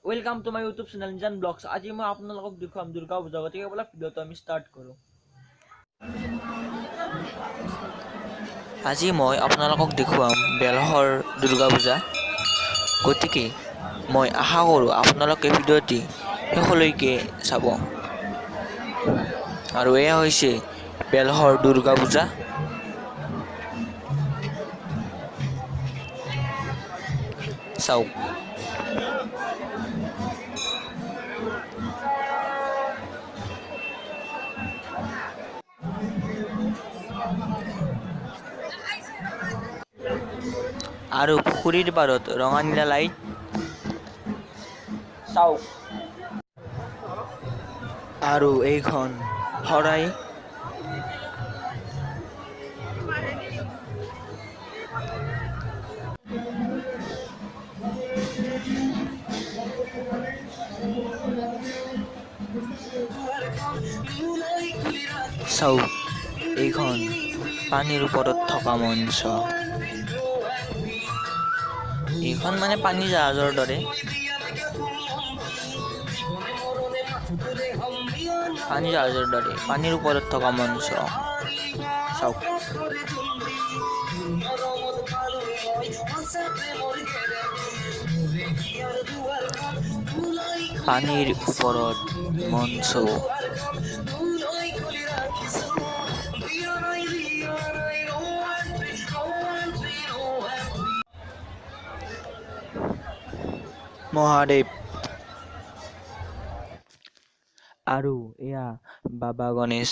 Welcome to my YouTube channel Nijan Vlogs. আজি মই আপোনালোকক দেখুৱাম দুৰ্গা পূজা। গতিকে বলা ভিডিঅ'টো আমি ষ্টাৰ্ট কৰোঁ। আজি মই আপোনালোকক দেখুৱাম বেলহৰ দুৰ্গা পূজা। গতিকে মই আশা কৰোঁ আপোনালোকে ভিডিঅ'টি শেষলৈকে চাব। আৰু এয়া হৈছে বেলহৰ দুৰ্গা পূজা। চাওক। আৰু পুখুৰীৰ পাৰত ৰঙা নীলা লাইট চাওক। আৰু এইখন শৰাই চাওক। এইখন পানীৰ ওপৰত থকা মঞ্চ। এইখন মানে পানী জাহাজৰ দৰে। পানীৰ ওপৰত থকা মঞ্চ চাওক। পানীৰ ওপৰত মঞ্চ। মহাদেৱ। আৰু এয়া বাবা গণেশ।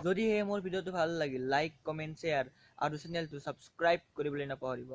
যদিহে মোৰ ভিডিঅ'টো ভাল লাগিল, লাইক, কমেণ্ট, শ্বেয়াৰ আৰু চেনেলটো ছাবস্ক্ৰাইব কৰিবলৈ নাপাহৰিব।